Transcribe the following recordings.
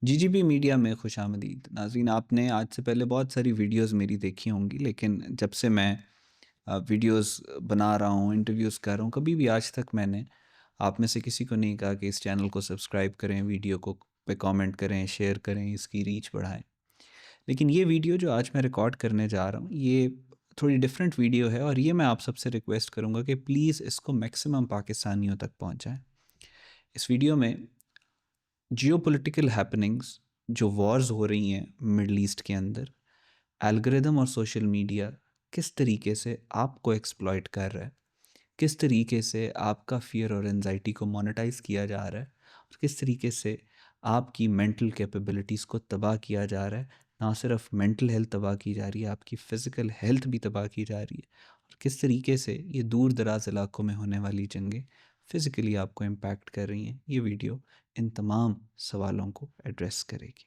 GGB media में खुशामदीद नाज़रीन। आपने आज से पहले बहुत सारी वीडियोस मेरी देखी होंगी, लेकिन जब से मैं वीडियोस बना रहा हूँ, इंटरव्यूज़ कर रहा हूँ, कभी भी आज तक मैंने आप में से किसी को नहीं कहा कि इस चैनल को सब्सक्राइब करें, वीडियो को पे कमेंट करें, शेयर करें, इसकी रीच बढ़ाएं। लेकिन ये वीडियो जो आज मैं रिकॉर्ड करने जा रहा हूँ, ये थोड़ी डिफरेंट वीडियो है और ये मैं आप सबसे रिक्वेस्ट करूँगा कि प्लीज़ इसको मैक्सिमम पाकिस्तानियों तक पहुँचाएँ। इस वीडियो में जियोपॉलिटिकल हैपनिंग्स, जो वॉर्स हो रही हैं मिडल ईस्ट के अंदर, एल्गोरिदम और सोशल मीडिया किस तरीके से आपको एक्सप्लॉइट कर रहा है, किस तरीके से आपका फियर और एनजाइटी को मोनेटाइज किया जा रहा है, और किस तरीके से आपकी मेंटल कैपेबिलिटीज़ को तबाह किया जा रहा है। ना सिर्फ मेंटल हेल्थ तबाह की जा रही है, आपकी फ़िज़िकल हेल्थ भी तबाह की जा रही है। और किस तरीके से ये दूर दराज इलाकों में होने वाली जंगें फ़िज़िकली आपको इम्पैक्ट कर रही हैं, ये वीडियो इन तमाम सवालों को एड्रेस करेगी।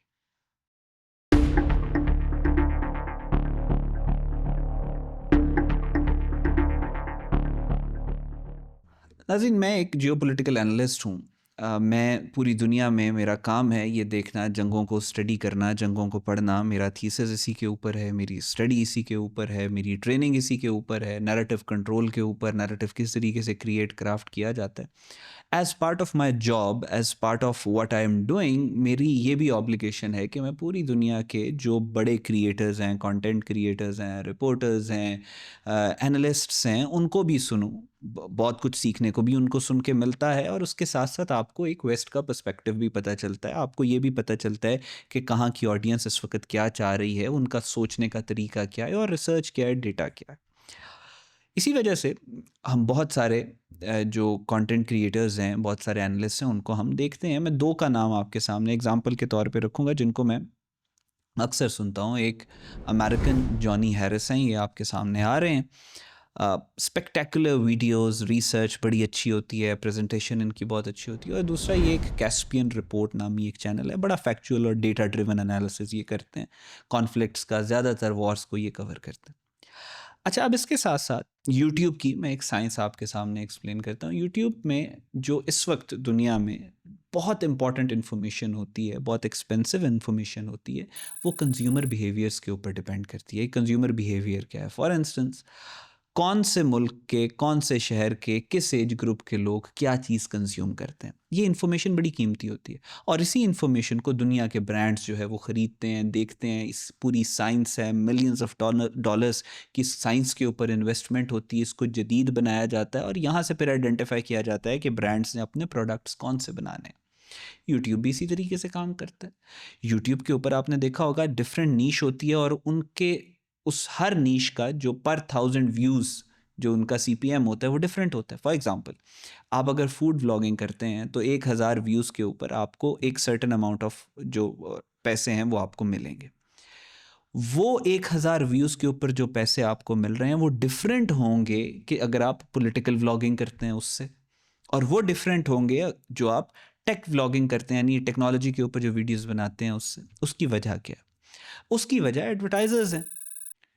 नाज़रीन, मैं एक जियोपॉलिटिकल एनालिस्ट हूँ। मैं पूरी दुनिया में, मेरा काम है ये देखना, जंगों को स्टडी करना, जंगों को पढ़ना। मेरा थीसिस इसी के ऊपर है, मेरी स्टडी इसी के ऊपर है, मेरी ट्रेनिंग इसी के ऊपर है, नैरेटिव कंट्रोल के ऊपर, नैरेटिव किस तरीके से क्रिएट क्राफ्ट किया जाता है। As part of my job, as part of what I am doing, मेरी ये भी ऑब्लिगेशन है कि मैं पूरी दुनिया के जो बड़े क्रिएटर्स हैं, कंटेंट क्रिएटर्स हैं, रिपोर्टर्स हैं, एनालिस्ट्स हैं, उनको भी सुनूं। बहुत कुछ सीखने को भी उनको सुन के मिलता है, और उसके साथ साथ आपको एक वेस्ट का पर्सपेक्टिव भी पता चलता है। आपको ये भी पता चलता है कि कहाँ की ऑडियंस इस वक्त क्या चाह रही है, उनका सोचने का तरीका क्या है, और रिसर्च क्या है, डेटा क्या है। इसी वजह से हम बहुत सारे जो कंटेंट क्रिएटर्स हैं, बहुत सारे एनालिस्ट हैं, उनको हम देखते हैं। मैं दो का नाम आपके सामने एग्जांपल के तौर पे रखूंगा, जिनको मैं अक्सर सुनता हूँ। एक अमेरिकन जॉनी हैरिस हैं, ये आपके सामने आ रहे हैं। स्पेक्टेकुलर वीडियोस, रिसर्च बड़ी अच्छी होती है, प्रेजेंटेशन इनकी बहुत अच्छी होती है। और दूसरा, ये एक कैस्पियन रिपोर्ट नामी एक चैनल है, बड़ा फैक्चुअल और डेटा ड्रिवन एनालिसिस ये करते हैं। कॉन्फ्लिक्ट्स का, ज़्यादातर वॉर्स को ये कवर करते हैं। अच्छा, अब इसके साथ साथ यूट्यूब की मैं एक साइंस आपके सामने एक्सप्लेन करता हूँ। यूट्यूब में जो इस वक्त दुनिया में बहुत इंपॉर्टेंट इन्फॉर्मेशन होती है, बहुत एक्सपेंसिव इन्फॉर्मेशन होती है, वो कंज्यूमर बिहेवियर्स के ऊपर डिपेंड करती है। कंज्यूमर बिहेवियर क्या है? फॉर इंस्टेंस, कौन से मुल्क के, कौन से शहर के, किस एज ग्रुप के लोग क्या चीज़ कंज्यूम करते हैं, ये इन्फॉर्मेशन बड़ी कीमती होती है। और इसी इन्फॉर्मेशन को दुनिया के ब्रांड्स जो है वो ख़रीदते हैं, देखते हैं। इस पूरी साइंस है, मिलियंस ऑफ डॉलर्स की साइंस के ऊपर इन्वेस्टमेंट होती है, इसको जदीद बनाया जाता है, और यहाँ से फिर आइडेंटिफाई किया जाता है कि ब्रांड्स ने अपने प्रोडक्ट्स कौन से बनाने हैं। यूट्यूब भी इसी तरीके से काम करता है। यूट्यूब के ऊपर आपने देखा होगा डिफरेंट नीश होती है, और उनके उस हर नीश का जो पर 1000 व्यूज़ जो उनका सीपीएम होता है वो डिफरेंट होता है। फॉर एग्जांपल, आप अगर फूड व्लॉगिंग करते हैं तो 1000 व्यूज़ के ऊपर आपको एक सर्टेन अमाउंट ऑफ जो पैसे हैं वो आपको मिलेंगे। वो 1000 व्यूज़ के ऊपर जो पैसे आपको मिल रहे हैं वो डिफरेंट होंगे कि अगर आप पॉलिटिकल व्लॉगिंग करते हैं उससे, और वो डिफरेंट होंगे जो आप टेक व्लॉगिंग करते हैं, यानी टेक्नोलॉजी के ऊपर जो वीडियोस बनाते हैं उससे। उसकी वजह क्या है? उसकी वजह एडवर्टाइजर्स हैं।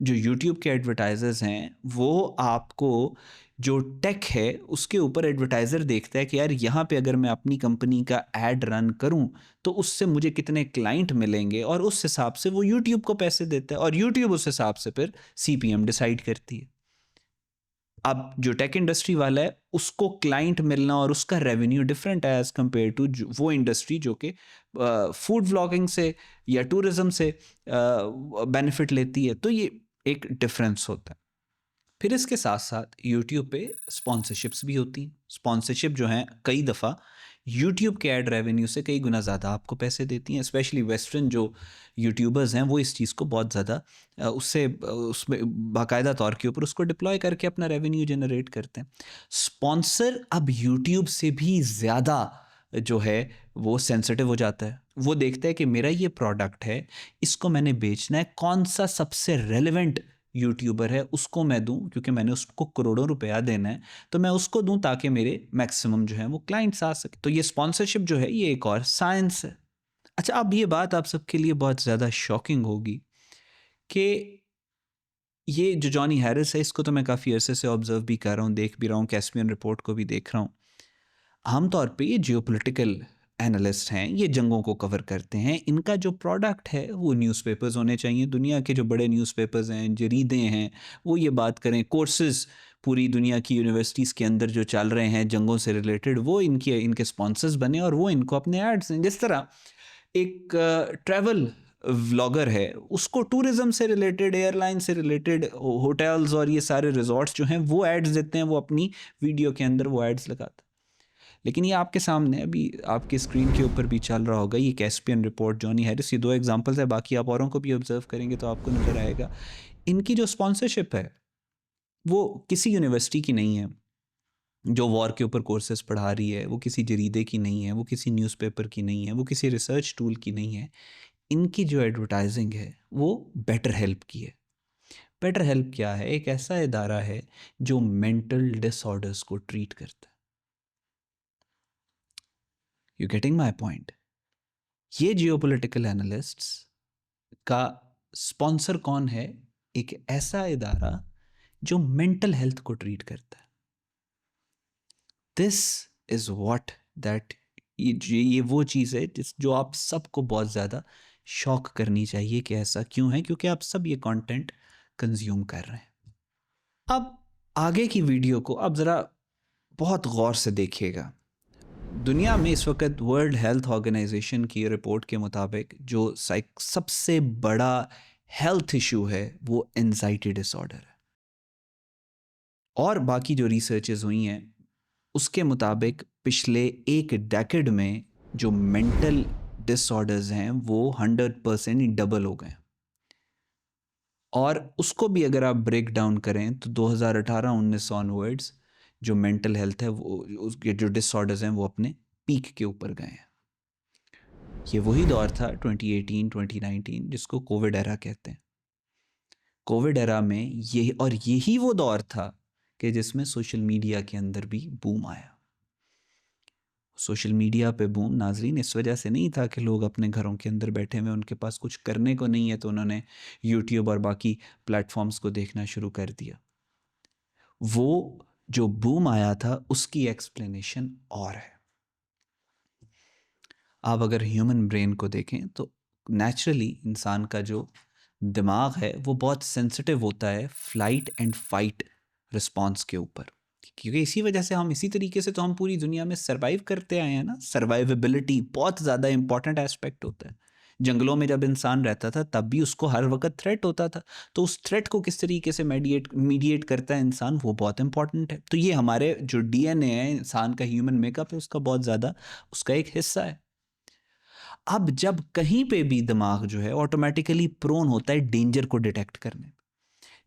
जो यूट्यूब के एडवर्टाइजर्स हैं, वो आपको जो टेक है उसके ऊपर एडवर्टाइज़र देखता है कि यार, यहाँ पे अगर मैं अपनी कंपनी का एड रन करूँ तो उससे मुझे कितने क्लाइंट मिलेंगे, और उस हिसाब से वो यूट्यूब को पैसे देता है, और यूट्यूब उस हिसाब से फिर सीपीएम डिसाइड करती है। अब जो टेक इंडस्ट्री वाला है, उसको क्लाइंट मिलना और उसका रेवेन्यू डिफरेंट है एज़ कम्पेयर टू वो इंडस्ट्री जो कि फूड व्लॉगिंग से या टूरिज्म से बेनिफिट लेती है। तो ये एक डिफरेंस होता है। फिर इसके साथ साथ यूट्यूब पे स्पॉन्सरशिप्स भी होती हैं। स्पॉन्सरशिप जो हैं, कई दफ़ा यूट्यूब के ऐड रेवेन्यू से कई गुना ज़्यादा आपको पैसे देती हैं। स्पेशली वेस्टर्न जो यूट्यूबर्स हैं, वो इस चीज़ को बहुत ज़्यादा उसमें बाकायदा तौर के ऊपर उसको डिप्लॉय करके अपना रेवेन्यू जनरेट करते हैं। स्पॉन्सर अब यूट्यूब से भी ज़्यादा जो है वो सेंसिटिव हो जाता है। वो देखता है कि मेरा ये प्रोडक्ट है, इसको मैंने बेचना है, कौन सा सबसे रेलेवेंट यूट्यूबर है उसको मैं दूं, क्योंकि मैंने उसको करोड़ों रुपया देना है, तो मैं उसको दूं ताकि मेरे मैक्सिमम जो है वो क्लाइंट्स आ सके। तो ये स्पॉन्सरशिप जो है, ये एक और साइंस है। अच्छा, अब ये बात आप सबके लिए बहुत ज़्यादा शॉकिंग होगी कि ये जो जॉनी हैरिस है, इसको तो मैं काफ़ी अरसे से ऑब्जर्व भी कर रहा हूँ, देख भी रहा हूँ, कैस्पियन रिपोर्ट को भी देख रहा हूँ। आमतौर पे ये जियोपॉलिटिकल एनालिस्ट हैं, ये जंगों को कवर करते हैं। इनका जो प्रोडक्ट है वो न्यूज़पेपर्स होने चाहिए। दुनिया के जो बड़े न्यूज़पेपर्स हैं, जरीदे हैं, वो ये बात करें, कोर्सेज़ पूरी दुनिया की यूनिवर्सिटीज़ के अंदर जो चल रहे हैं जंगों से रिलेटेड, वो इनके स्पॉन्सर्स बने और वो इनको अपने एड्स दें। जिस तरह एक ट्रैवल व्लॉगर है, उसको टूरिज़्म से रिलेटेड, एयरलाइन से रिलेटेड, होटल्स और ये सारे रिजॉर्ट्स जो हैं वो एड्स देते हैं, वो अपनी वीडियो के अंदर वो एड्स लगाते हैं। लेकिन ये आपके सामने अभी आपके स्क्रीन के ऊपर भी चल रहा होगा, ये कैस्पियन रिपोर्ट, जॉनी हैरिस, ये 2 एग्जांपल्स है, बाकी आप औरों को भी ऑब्जर्व करेंगे तो आपको नज़र आएगा। इनकी जो स्पॉन्सरशिप है वो किसी यूनिवर्सिटी की नहीं है जो वॉर के ऊपर कोर्सेज पढ़ा रही है, वो किसी जरीदे की नहीं है, वो किसी न्यूज़पेपर की नहीं है, वो किसी रिसर्च टूल की नहीं है। इनकी जो एडवर्टाइजिंग है वो बेटर हेल्प की है। बेटर हेल्प क्या है? एक ऐसा इदारा है जो मेंटल डिसऑर्डर्स को ट्रीट करता है। You getting my point? ये जियोपॉलिटिकल एनालिस्ट्स का स्पॉन्सर कौन है? एक ऐसा इदारा जो मेंटल हेल्थ को ट्रीट करता है। दिस इज व्हाट दैट ये वो चीज़ है जो आप सबको बहुत ज़्यादा शॉक करनी चाहिए कि ऐसा क्यों है, क्योंकि आप सब ये कंटेंट कंज्यूम कर रहे हैं। अब आगे की वीडियो को आप ज़रा बहुत गौर से देखिएगा। दुनिया में इस वक्त वर्ल्ड हेल्थ ऑर्गेनाइजेशन की रिपोर्ट के मुताबिक जो सबसे बड़ा हेल्थ इशू है वो एंजाइटी डिसऑर्डर है। और बाकी जो रिसर्चेस हुई हैं उसके मुताबिक पिछले एक डेकेड में जो मेंटल डिसऑर्डर्स हैं वो 100% डबल हो गए। और उसको भी अगर आप ब्रेक डाउन करें तो 2018-19 ऑनवर्ड्स जो मेंटल हेल्थ है वो उसके जो डिसऑर्डर्स हैं वो अपने पीक के ऊपर गए हैं। ये वही दौर था 2018-2019 जिसको कोविड एरा कहते हैं। कोविड एरा में यही वो दौर था कि जिसमें सोशल मीडिया के अंदर भी बूम आया। सोशल मीडिया पे बूम नाजरीन इस वजह से नहीं था कि लोग अपने घरों के अंदर बैठे हुए, उनके पास कुछ करने को नहीं है तो उन्होंने यूट्यूब और बाकी प्लेटफॉर्म्स को देखना शुरू कर दिया। वो जो बूम आया था उसकी एक्सप्लेनेशन और है। आप अगर ह्यूमन ब्रेन को देखें तो नेचुरली इंसान का जो दिमाग है वो बहुत सेंसिटिव होता है फ्लाइट एंड फाइट रिस्पॉन्स के ऊपर, क्योंकि इसी वजह से इसी तरीके से तो हम पूरी दुनिया में सरवाइव करते आए हैं ना। सर्वाइवेबिलिटी बहुत ज़्यादा इंपॉर्टेंट एस्पेक्ट होता है। जंगलों में जब इंसान रहता था तब भी उसको हर वक्त थ्रेट होता था, तो उस थ्रेट को किस तरीके से मीडिएट करता है इंसान, वो बहुत इंपॉर्टेंट है। तो ये हमारे जो डीएनए है, इंसान का ह्यूमन मेकअप है, उसका बहुत ज़्यादा उसका एक हिस्सा है। अब जब कहीं पे भी दिमाग जो है ऑटोमेटिकली प्रोन होता है डेंजर को डिटेक्ट करने।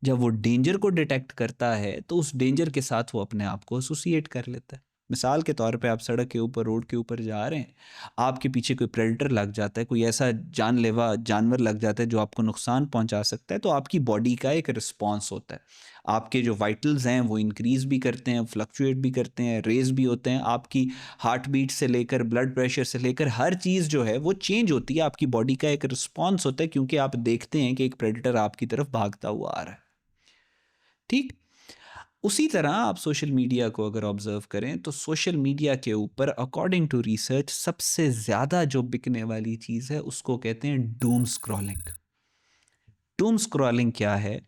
जब वो डेंजर को डिटेक्ट करता है तो उस डेंजर के साथ वो अपने आप को एसोसिएट कर लेता है। मिसाल के तौर पे आप सड़क के ऊपर, रोड के ऊपर जा रहे हैं, आपके पीछे कोई प्रेडेटर लग जाता है, कोई ऐसा जानलेवा जानवर लग जाता है जो आपको नुकसान पहुंचा सकता है, तो आपकी बॉडी का एक रिस्पॉन्स होता है। आपके जो वाइटल्स हैं वो इंक्रीज भी करते हैं, फ्लक्चुएट भी करते हैं, रेज भी होते हैं। आपकी हार्ट बीट से लेकर ब्लड प्रेशर से लेकर हर चीज़ जो है वो चेंज होती है। आपकी बॉडी का एक रिस्पॉन्स होता है क्योंकि आप देखते हैं कि एक प्रेडेटर आपकी तरफ भागता हुआ आ रहा है। ठीक उसी तरह आप सोशल मीडिया को अगर ऑब्जर्व करें तो सोशल मीडिया के ऊपर अकॉर्डिंग टू रिसर्च सबसे ज़्यादा जो बिकने वाली चीज़ है उसको कहते हैं डूम स्क्रॉलिंग। डूम स्क्रॉलिंग क्या है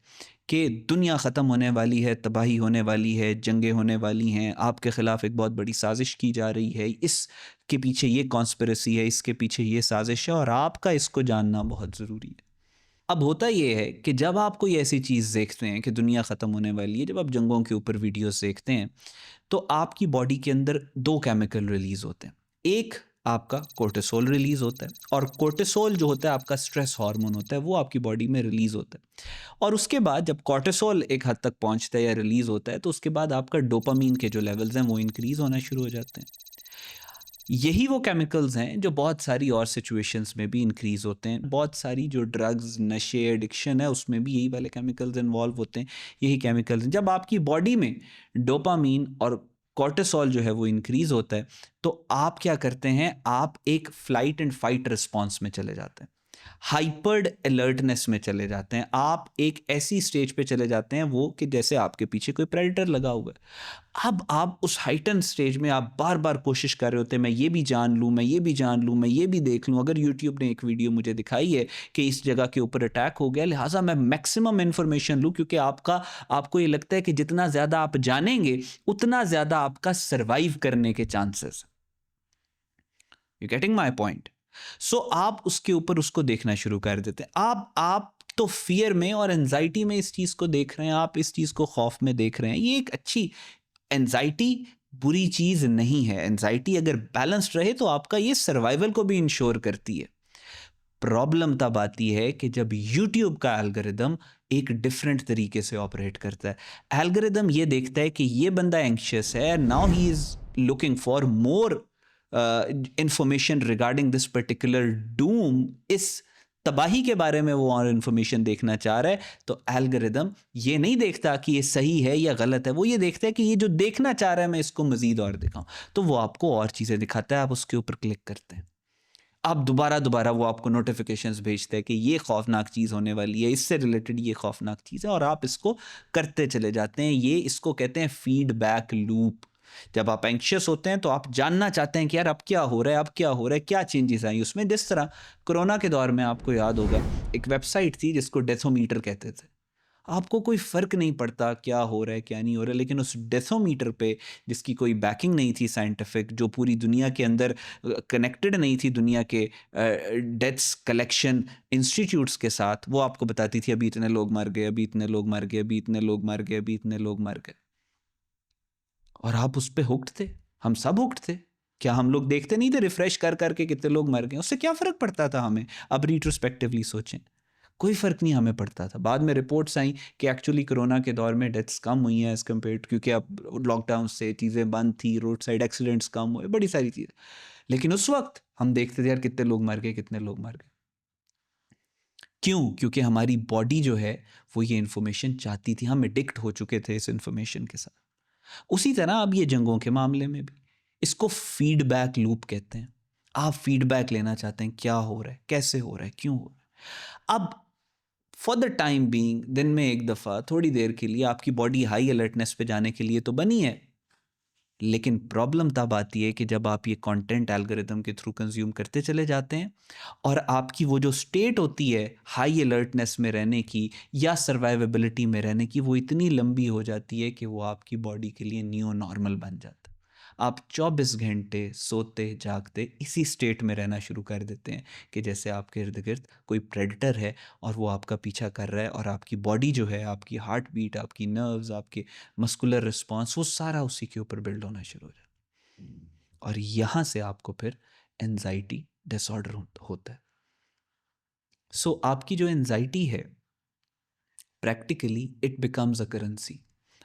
कि दुनिया ख़त्म होने वाली है, तबाही होने वाली है, जंगें होने वाली हैं, आपके ख़िलाफ़ एक बहुत बड़ी साजिश की जा रही है, इसके पीछे ये कॉन्स्पिरेसी है, इसके पीछे ये साजिश है और आपका इसको जानना बहुत ज़रूरी है। अब होता ये है कि जब आप कोई ऐसी चीज़ देखते हैं कि दुनिया ख़त्म होने वाली है, जब आप जंगों के ऊपर वीडियोस देखते हैं तो आपकी बॉडी के अंदर 2 केमिकल रिलीज़ होते हैं। एक आपका कोर्टिसोल रिलीज़ होता है और कोर्टिसोल जो होता है आपका स्ट्रेस हार्मोन होता है, वो आपकी बॉडी में रिलीज़ होता है। और उसके बाद जब कोर्टिसोल एक हद तक पहुंचता है या रिलीज़ होता है तो उसके बाद आपका डोपामीन के जो लेवल्स हैं वो इंक्रीज़ होना शुरू हो जाते हैं। यही वो केमिकल्स हैं जो बहुत सारी और सिचुएशंस में भी इंक्रीज़ होते हैं। बहुत सारी जो ड्रग्स, नशे, एडिक्शन है उसमें भी यही वाले केमिकल्स इन्वॉल्व होते हैं। यही केमिकल्स हैं। जब आपकी बॉडी में डोपामीन और कॉर्टिसोल जो है वो इंक्रीज़ होता है तो आप क्या करते हैं, आप एक फ्लाइट एंड फाइट रिस्पॉन्स में चले जाते हैं। हाइपर्ड अलर्टनेस में चले जाते हैं। आप एक ऐसी स्टेज पे चले जाते हैं वो कि जैसे आपके पीछे कोई प्रेडेटर लगा हुआ है। अब आप उस हाइटन स्टेज में आप बार बार कोशिश कर रहे होते हैं, मैं ये भी जान लूँ, मैं ये भी जान लूँ, मैं ये भी देख लूँ। अगर यूट्यूब ने एक वीडियो मुझे दिखाई है कि इस जगह के ऊपर अटैक हो गया, लिहाजा मैं मैक्सिमम इंफॉर्मेशन लूँ, क्योंकि आपको ये लगता है कि जितना ज़्यादा आप जानेंगे उतना ज़्यादा आपका सर्वाइव करने के chances. You getting my point? So आप उसके ऊपर उसको देखना शुरू कर देते हैं। आप तो फियर में और एंजाइटी में इस चीज को देख रहे हैं, आप इस चीज को खौफ में देख रहे हैं। ये एक अच्छी एंजाइटी बुरी चीज नहीं है। एंजाइटी अगर बैलेंस्ड रहे तो आपका ये सर्वाइवल को भी इंश्योर करती है। प्रॉब्लम तब आती है कि जब यूट्यूब का एल्गोरिदम एक डिफरेंट तरीके से ऑपरेट करता है। एल्गोरिदम ये देखता है कि ये बंदा एंक्शियस है, now he is looking for more information regarding this particular Doom. इस तबाही के बारे में वो और इंफॉर्मेशन देखना चाह रहा है। तो एल्गोरिदम ये नहीं देखता कि ये सही है या गलत है, वो ये देखता है कि ये जो देखना चाह रहा है मैं इसको मजीद और दिखाऊं, तो वो आपको और चीज़ें दिखाता है। आप उसके ऊपर क्लिक करते हैं, आप दोबारा दोबारा वो आपको नोटिफिकेशंस भेजते हैं कि ये खौफनाक चीज़ होने वाली है, इससे रिलेटेड ये खौफनाक चीज़ है, और आप इसको करते चले जाते हैं। ये इसको कहते हैं फीडबैक लूप। जब आप एंक्शियस होते हैं तो आप जानना चाहते हैं कि यार अब क्या हो रहा है, अब क्या हो रहा है, क्या चेंजेस आई उसमें। जिस तरह कोरोना के दौर में आपको याद होगा एक वेबसाइट थी जिसको डेथोमीटर कहते थे। आपको कोई फ़र्क नहीं पड़ता क्या हो रहा है क्या नहीं हो रहा है, लेकिन उस डेथोमीटर पे जिसकी कोई बैकिंग नहीं थी साइंटिफिक, जो पूरी दुनिया के अंदर कनेक्टेड नहीं थी दुनिया के डेथ्स कलेक्शन इंस्टीट्यूट्स के साथ, वो आपको बताती थी अभी इतने लोग मर गए, अभी इतने लोग मर गए, अभी इतने लोग मर गए, अभी इतने लोग मर गए। और आप उस पे हुक्ड थे, हम सब हुक्ड थे। क्या हम लोग देखते नहीं थे रिफ्रेश कर करके कितने लोग मर गए? उससे क्या फ़र्क पड़ता था हमें? अब रिट्रोस्पेक्टिवली सोचें, कोई फ़र्क नहीं हमें पड़ता था। बाद में रिपोर्ट्स आई कि एक्चुअली कोरोना के दौर में डेथ्स कम हुई हैं एज़ कम्पेयर्ड, क्योंकि अब लॉकडाउन से चीज़ें बंद थी, रोड साइड एक्सीडेंट्स कम हुए, बड़ी सारी चीज़ें। लेकिन उस वक़्त हम देखते थे यार कितने लोग मर गए, कितने लोग मर गए। क्यों? क्योंकि हमारी बॉडी जो है वो ये इन्फॉर्मेशन चाहती थी, हम एडिक्ट हो चुके थे इस इन्फॉर्मेशन के साथ। उसी तरह अब ये जंगों के मामले में भी इसको फीडबैक लूप कहते हैं। आप फीडबैक लेना चाहते हैं, क्या हो रहा है, कैसे हो रहा है, क्यों हो रहा है। अब फॉर द टाइम बीइंग दिन में एक दफ़ा थोड़ी देर के लिए आपकी बॉडी हाई अलर्टनेस पे जाने के लिए तो बनी है। लेकिन प्रॉब्लम तब आती है कि जब आप ये कंटेंट एल्गोरिदम के थ्रू कंज्यूम करते चले जाते हैं और आपकी वो जो स्टेट होती है हाई अलर्टनेस में रहने की या सर्वाइवेबिलिटी में रहने की, वो इतनी लंबी हो जाती है कि वो आपकी बॉडी के लिए न्यू नॉर्मल बन जाता है। आप 24 घंटे सोते जागते इसी स्टेट में रहना शुरू कर देते हैं कि जैसे आपके इर्द गिर्द कोई प्रेडेटर है और वो आपका पीछा कर रहा है, और आपकी बॉडी जो है, आपकी हार्ट बीट, आपकी नर्व्स, आपके मस्कुलर रिस्पॉन्स, वो सारा उसी के ऊपर बिल्ड होना शुरू हो जाता है। और यहाँ से आपको फिर एनजाइटी डिसऑर्डर होता है। सो आपकी जो एनजाइटी है practically it becomes a currency.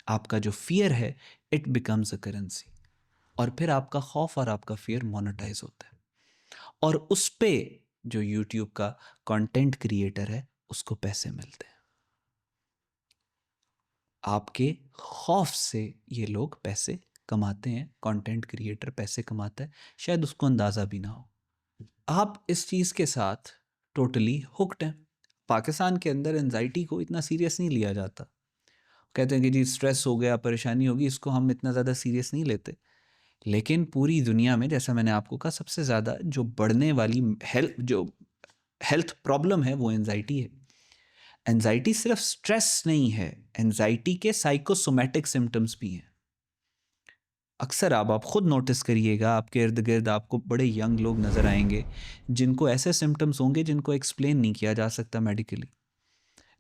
आपका जो फियर है इट बिकम्स अ करेंसी, और फिर आपका खौफ और आपका फियर मोनेटाइज होता है, और उस पे जो यूट्यूब का कंटेंट क्रिएटर है उसको पैसे मिलते हैं। आपके खौफ से ये लोग पैसे कमाते हैं, कंटेंट क्रिएटर पैसे कमाता है, शायद उसको अंदाज़ा भी ना हो। आप इस चीज़ के साथ टोटली हुक्ड हैं। पाकिस्तान के अंदर एनजाइटी को इतना सीरियस नहीं लिया जाता। कहते हैं कि जी स्ट्रेस हो गया, परेशानी होगी, इसको हम इतना ज़्यादा सीरियस नहीं लेते। लेकिन पूरी दुनिया में, जैसा मैंने आपको कहा, सबसे ज़्यादा जो बढ़ने वाली हेल्थ प्रॉब्लम है वो एनजाइटी है। एनजाइटी सिर्फ स्ट्रेस नहीं है, एनजाइटी के साइकोसोमेटिक सिम्टम्स भी हैं। अक्सर आप खुद नोटिस करिएगा, आपके इर्द गिर्द आपको बड़े यंग लोग नज़र आएंगे जिनको ऐसे सिम्टम्स होंगे जिनको एक्सप्लेन नहीं किया जा सकता मेडिकली,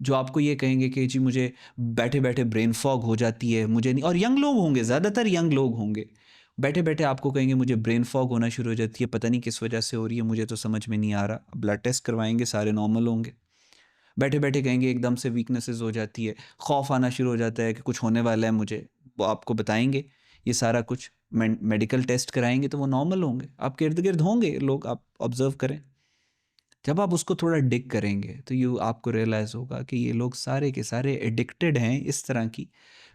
जो आपको ये कहेंगे कि जी मुझे बैठे बैठे ब्रेन फॉग हो जाती है, मुझे नहीं। और यंग लोग होंगे, ज़्यादातर यंग लोग होंगे, बैठे बैठे आपको कहेंगे मुझे ब्रेन फॉग होना शुरू हो जाती है, पता नहीं किस वजह से हो रही है, मुझे तो समझ में नहीं आ रहा। ब्लड टेस्ट करवाएंगे, सारे नॉर्मल होंगे। बैठे बैठे कहेंगे एकदम से वीकनेसेस हो जाती है, खौफ आना शुरू हो जाता है कि कुछ होने वाला है मुझे, वो आपको बताएंगे। ये सारा कुछ मेडिकल टेस्ट कराएंगे तो वो नॉर्मल होंगे, आपके इर्द गिर्द होंगे लोग, आप ऑब्जर्व करें। जब आप उसको थोड़ा डिग करेंगे तो यू आपको रियलाइज़ होगा कि ये लोग सारे के सारे एडिक्टेड हैं इस तरह की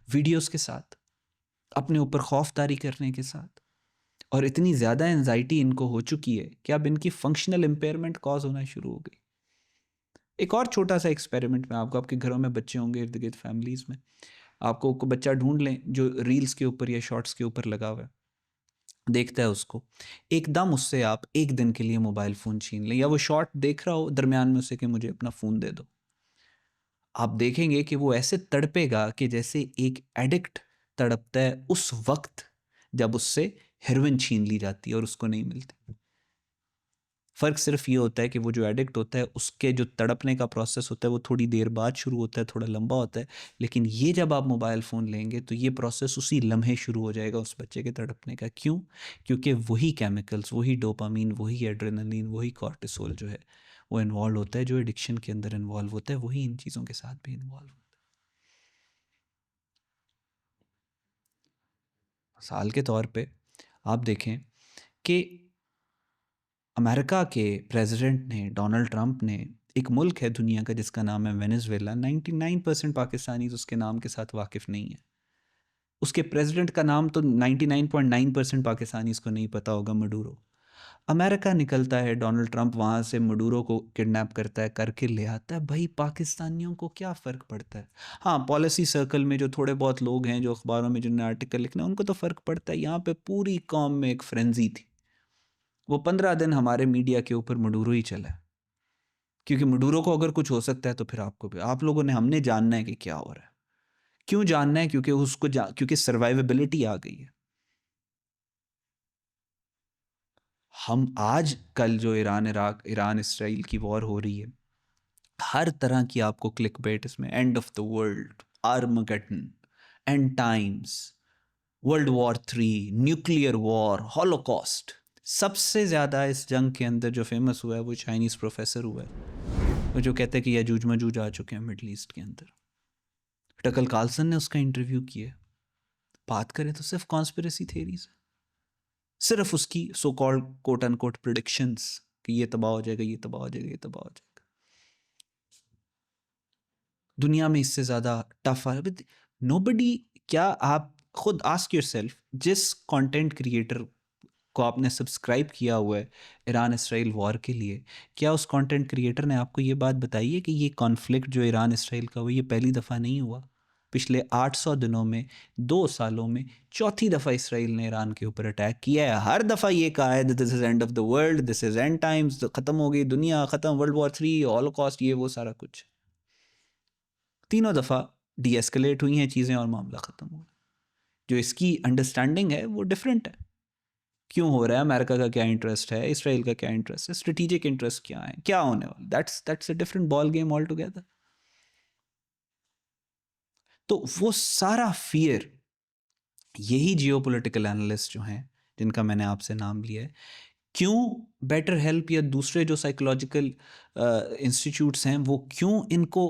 वीडियोस के साथ, अपने ऊपर खौफदारी करने के साथ, और इतनी ज़्यादा एनजाइटी इनको हो चुकी है कि अब इनकी फंक्शनल इम्पेयरमेंट कॉज होना शुरू हो गई। एक और छोटा सा एक्सपेरिमेंट में आपको, आपके घरों में बच्चे होंगे इर्द गिर्द फैमिलीज़ में, आपको को बच्चा ढूंढ लें जो रील्स के ऊपर या शॉर्ट्स के ऊपर लगा हुआ है, देखता है उसको, एकदम उससे आप एक दिन के लिए मोबाइल फ़ोन छीन लें, या वो शॉर्ट देख रहा हो दरमियान में उसे कि मुझे अपना फ़ोन दे दो, आप देखेंगे कि वो ऐसे तड़पेगा कि जैसे एक एडिक्ट तड़पता है उस वक्त जब उससे हेरोइन छीन ली जाती है और उसको नहीं मिलती। फ़र्क सिर्फ ये होता है कि वो जो एडिक्ट होता है उसके जो तड़पने का प्रोसेस होता है वो थोड़ी देर बाद शुरू होता है, थोड़ा लंबा होता है, लेकिन ये जब आप मोबाइल फ़ोन लेंगे तो ये प्रोसेस उसी लम्हे शुरू हो जाएगा उस बच्चे के तड़पने का। क्यों? क्योंकि वही केमिकल्स, वही डोपामीन, वही एड्रेनलिन, वही कॉर्टिसोल जो है वो इन्वॉल्व होता है, जो एडिक्शन के अंदर इन्वॉल्व होता है, वही इन चीज़ों के साथ भी इन्वॉल्व होता है। मिसाल के तौर पे आप देखें कि अमेरिका के प्रेसिडेंट ने, डोनाल्ड ट्रंप ने, एक मुल्क है दुनिया का जिसका नाम है वेनेजुएला, 99% पाकिस्तानी उसके नाम के साथ वाकिफ़ नहीं है। उसके प्रेसिडेंट का नाम तो 99.9% पाकिस्तानी को नहीं पता होगा, मडूरो। अमेरिका निकलता है, डोनाल्ड ट्रंप वहाँ से मडूरो को किडनैप करता है, करके ले आता है। भाई पाकिस्तानियों को क्या फ़र्क पड़ता है? हाँ, पॉलिसी सर्कल में जो थोड़े बहुत लोग हैं जो अखबारों में जिन्हें आर्टिकल लिखना है उनको तो फ़र्क पड़ता है। यहाँ पे पूरी कौम में एक फ्रेंजी थी। वो 15 दिन हमारे मीडिया के ऊपर मडूरो ही चला है, क्योंकि मडूरो को अगर कुछ हो सकता है तो फिर आपको भी, आप लोगों ने, हमने जानना है कि क्या हो रहा है। क्यों जानना है? क्योंकि क्योंकि सर्वाइवेबिलिटी आ गई है। हम आज कल जो ईरान इराक, ईरान इसराइल की वॉर हो रही है, हर तरह की आपको क्लिक बेट इसमें, end of the world, Armageddon, and times, world war 3, nuclear war, Holocaust. सबसे ज़्यादा इस जंग के अंदर जो फेमस हुआ है वो चाइनीज़ प्रोफेसर हुआ है, वो जो कहते हैं कि यजूज मजूज आ चुके हैं मिडल ईस्ट के अंदर। टकल कार्लसन ने उसका इंटरव्यू किया। बात करें तो सिर्फ कॉन्स्पिरेसी थेरीज, सिर्फ उसकी so called quote unquote predictions कि ये तबाह हो जाएगा, ये तबाह हो जाएगा, ये तबाह हो जाएगा। दुनिया में इससे ज़्यादा टफ है नोबडी। क्या आप खुद आस्क योरसेल्फ, जिस कंटेंट क्रिएटर को आपने सब्सक्राइब किया हुआ है ईरान इसराइल वॉर के लिए, क्या उस कंटेंट क्रिएटर ने आपको ये बात बताई है कि ये कॉन्फ्लिक्ट जो ईरान इसराइल का हुआ ये पहली दफ़ा नहीं हुआ? पिछले 800 दिनों में, 2 सालों में चौथी दफ़ा इसराइल ने ईरान के ऊपर अटैक किया है। हर दफ़ा ये कहा है this is end of the world, this is and times, ख़त्म हो गई दुनिया, ख़त्म, वर्ल्ड वॉर 3, हॉलोकॉस्ट, ये वो सारा कुछ। तीनों दफ़ा डी एस्केलेट हुई हैं चीज़ें और मामला ख़त्म हुआ। जो इसकी अंडरस्टैंडिंग है वो डिफरेंट है। क्यों हो रहा है, अमेरिका का क्या इंटरेस्ट है, इसराइल का क्या इंटरेस्ट है, स्ट्रेटेजिक इंटरेस्ट क्या है, क्या होने वाला, that's a different ball game all together. तो वो सारा फियर, यही जियोपॉलिटिकल एनालिस्ट जो हैं जिनका मैंने आपसे नाम लिया है, क्यों बेटर हेल्प या दूसरे जो साइकोलॉजिकल इंस्टीट्यूट्स हैं वो क्यों इनको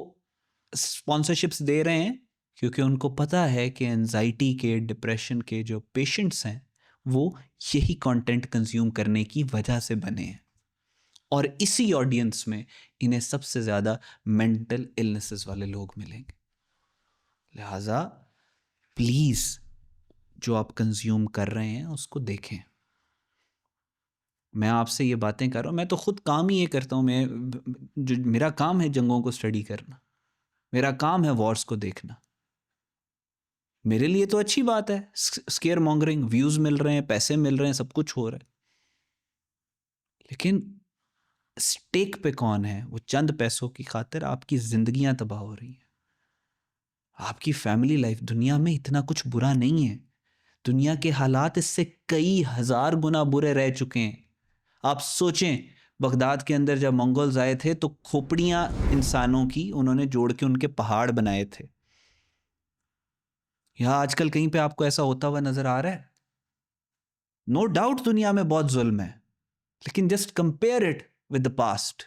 स्पॉन्सरशिप्स दे रहे हैं? क्योंकि उनको पता है कि एनजाइटी के, डिप्रेशन के जो पेशेंट्स हैं वो यही कंटेंट कंज्यूम करने की वजह से बने हैं, और इसी ऑडियंस में इन्हें सबसे ज़्यादा मेंटल इलनेसेस वाले लोग मिलेंगे। लिहाजा प्लीज़ जो आप कंज्यूम कर रहे हैं उसको देखें। मैं आपसे ये बातें कर रहा हूँ, मैं तो खुद काम ही ये करता हूँ, जो मेरा काम है जंगों को स्टडी करना, मेरा काम है वॉर्स को देखना। मेरे लिए तो अच्छी बात है, स्केयर मॉन्गरिंग, व्यूज़ मिल रहे हैं, पैसे मिल रहे हैं, सब कुछ हो रहा है, लेकिन स्टेक पे कौन है? वो चंद पैसों की खातिर आपकी ज़िंदगियां तबाह हो रही हैं, आपकी फैमिली लाइफ। दुनिया में इतना कुछ बुरा नहीं है, दुनिया के हालात इससे कई हजार गुना बुरे रह चुके हैं। आप सोचें, बगदाद के अंदर जब मंगोल्स आए थे तो खोपड़ियां इंसानों की उन्होंने जोड़ के उनके पहाड़ बनाए थे। यहाँ आजकल कहीं पे आपको ऐसा होता हुआ नजर आ रहा है? नो डाउट दुनिया में बहुत जुल्म है, लेकिन just compare it with the past.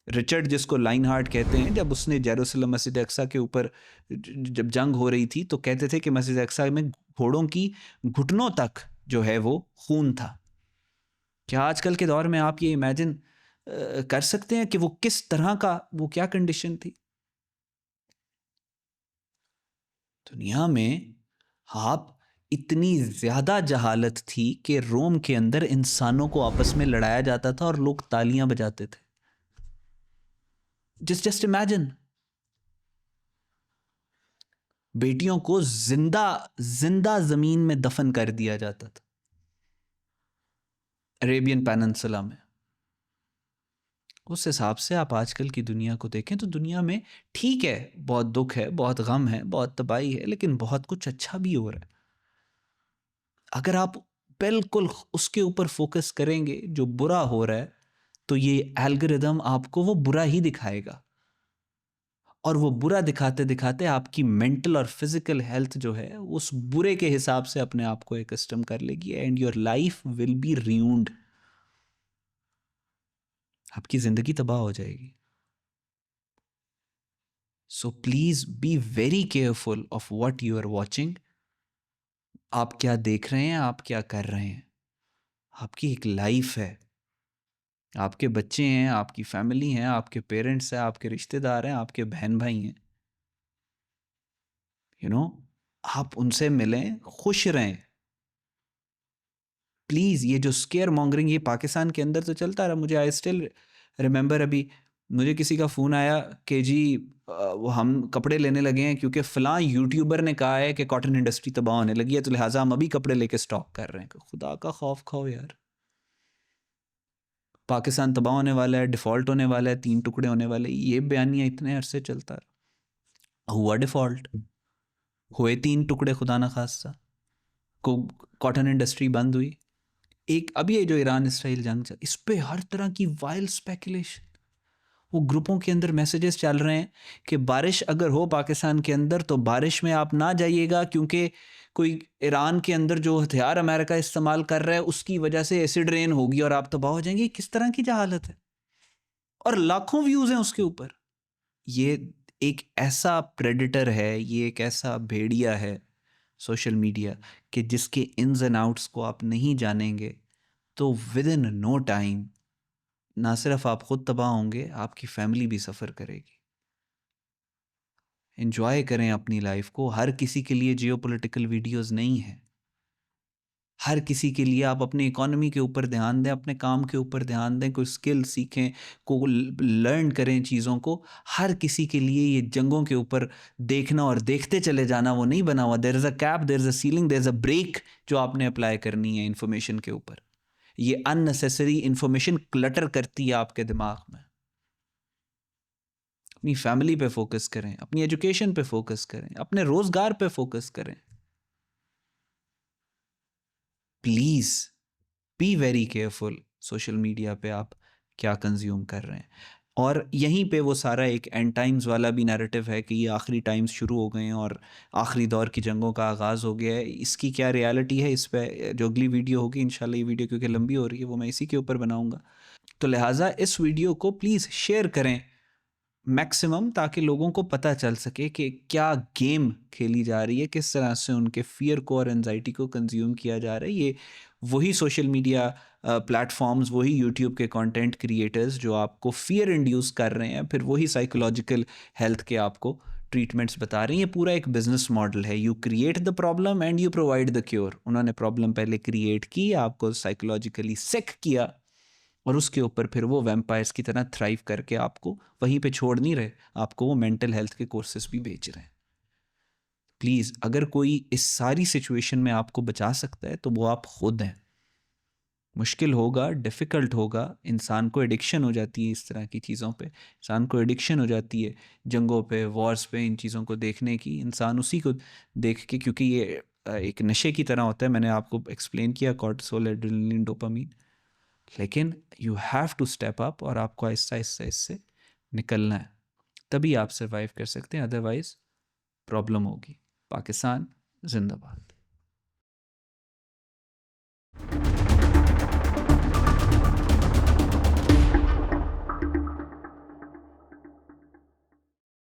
Richard, जिसको लाइन हार्ट कहते हैं, जब उसने जेरूसलम मस्जिद अक्सा के ऊपर जब जंग हो रही थी तो कहते थे कि मस्जिद अक्सा में घोड़ों की घुटनों तक जो है वो खून था। क्या आजकल के दौर में आप ये इमेजिन कर सकते हैं कि वो किस तरह का, वो क्या कंडीशन थी दुनिया में? आप, इतनी ज्यादा जहालत थी कि रोम के अंदर इंसानों को आपस में लड़ाया जाता था और लोग तालियां बजाते थे। जस्ट इमेजिन, बेटियों को जिंदा जिंदा जमीन में दफन कर दिया जाता था अरेबियन पेनिनसुला में। उस हिसाब से आप आजकल की दुनिया को देखें तो दुनिया में ठीक है, बहुत दुख है, बहुत गम है, बहुत तबाही है, लेकिन बहुत कुछ अच्छा भी हो रहा है। अगर आप बिल्कुल उसके ऊपर फोकस करेंगे जो बुरा हो रहा है, तो ये एल्गोरिदम आपको वो बुरा ही दिखाएगा, और वो बुरा दिखाते दिखाते आपकी मेंटल और फिजिकल हेल्थ जो है उस बुरे के हिसाब से अपने आप को एकस्टम कर लेगी, and your life will be ruined. आपकी जिंदगी तबाह हो जाएगी। So please be very careful of what you are watching. आप क्या देख रहे हैं, आप क्या कर रहे हैं। आपकी एक लाइफ है, आपके बच्चे हैं, आपकी फैमिली है, आपके पेरेंट्स हैं, आपके रिश्तेदार हैं, आपके बहन भाई हैं, यू नो, आप उनसे मिलें, खुश रहें। प्लीज़ ये जो स्केयर मॉन्गरिंग ये पाकिस्तान के अंदर तो चलता रहा। मुझे आई स्टिल रिमेंबर, अभी मुझे किसी का फ़ोन आया कि जी वो हम कपड़े लेने लगे हैं क्योंकि फ़लाँ यूट्यूबर ने कहा है कि कॉटन इंडस्ट्री तबाह होने लगी है, तो लिहाजा हम अभी कपड़े लेके स्टॉक कर रहे हैं। खुदा का खौफ खाओ यार, पाकिस्तान तबाह होने वाला है, डिफ़ॉल्ट होने वाला है, 3 टुकड़े होने वाले, ये बयानिया इतने अरसे चलता रहा। हुआ डिफ़ॉल्ट, हुए 3 टुकड़े, खुदा ना खास्ता, को कॉटन इंडस्ट्री बंद हुई। एक अभी ये जो ईरान इसराइल जंग चल, इस पे हर तरह की वाइल्ड स्पेकुलेशन, वो ग्रुपों के अंदर मैसेजेस चल रहे हैं कि बारिश अगर हो पाकिस्तान के अंदर तो बारिश में आप ना जाइएगा, क्योंकि कोई ईरान के अंदर जो हथियार अमेरिका इस्तेमाल कर रहा है उसकी वजह से एसिड रेन होगी और आप तबाह हो जाएंगे। किस तरह की जहालत है, और लाखों व्यूज हैं उसके ऊपर। ये एक ऐसा प्रेडिटर है, ये एक ऐसा भेड़िया है सोशल मीडिया, कि जिसके इन्स एंड आउट्स को आप नहीं जानेंगे तो विद इन नो टाइम ना सिर्फ आप खुद तबाह होंगे, आपकी फैमिली भी सफ़र करेगी। एंजॉय करें अपनी लाइफ को। हर किसी के लिए जियोपॉलिटिकल वीडियोस नहीं है। हर किसी के लिए आप अपनी इकोनॉमी के ऊपर ध्यान दें, अपने काम के ऊपर ध्यान दें, कोई स्किल सीखें, को लर्न करें चीज़ों को। हर किसी के लिए ये जंगों के ऊपर देखना और देखते चले जाना वो नहीं बना हुआ। There is a cap, there is a ceiling, there is a brake जो आपने अप्लाई करनी है इन्फॉर्मेशन के ऊपर। ये अननेसेसरी इन्फॉर्मेशन क्लटर करती है आपके दिमाग में। अपनी फैमिली पे फोकस करें, अपनी एजुकेशन पे फोकस करें, अपने रोजगार पे फोकस करें। Please be very careful social media पे आप क्या कंज्यूम कर रहे हैं। और यहीं पे वो सारा एक एंड टाइम्स वाला भी नैरेटिव है कि ये आखिरी टाइम्स शुरू हो गए हैं और आखिरी दौर की जंगों का आगाज़ हो गया है। इसकी क्या रियलिटी है, इस पे जो अगली वीडियो होगी इंशाल्लाह, ये वीडियो क्योंकि लंबी हो रही है वो मैं इसी के ऊपर बनाऊंगा। तो लिहाजा इस वीडियो को प्लीज़ शेयर करें मैक्सिमम, ताकि लोगों को पता चल सके कि क्या गेम खेली जा रही है, किस तरह से उनके फियर को और एनजाइटी को कंज्यूम किया जा रहा है। ये वही सोशल मीडिया प्लेटफॉर्म्स, वही यूट्यूब के कंटेंट क्रिएटर्स जो आपको फियर इंड्यूस कर रहे हैं, फिर वही साइकोलॉजिकल हेल्थ के आपको ट्रीटमेंट्स बता रही हैं। ये पूरा एक बिजनेस मॉडल है। You create the problem and you provide the cure. उन्होंने प्रॉब्लम पहले क्रिएट की, आपको साइकोलॉजिकली सिक किया, और उसके ऊपर फिर वो वैम्पायर्स की तरह थ्राइव करके आपको वहीं पे छोड़ नहीं रहे, आपको वो मेंटल हेल्थ के कोर्सेज भी बेच रहे हैं। प्लीज़, अगर कोई इस सारी सिचुएशन में आपको बचा सकता है तो वो आप खुद हैं। मुश्किल होगा, डिफ़िकल्ट होगा, इंसान को एडिक्शन हो जाती है इस तरह की चीज़ों पे, इंसान को एडिक्शन हो जाती है जंगों पे, वॉर्स पे, इन चीज़ों को देखने की। इंसान उसी को देख के, क्योंकि ये एक नशे की तरह होता है, मैंने आपको एक्सप्लेन किया, कॉर्टिसोल, एड्रेनलिन, डोपामीन। लेकिन you have to step up, और आपको आहिस्ता आहिस्ता इससे निकलना है, तभी आप सर्वाइव कर सकते हैं, अदरवाइज प्रॉब्लम होगी। पाकिस्तान जिंदाबाद।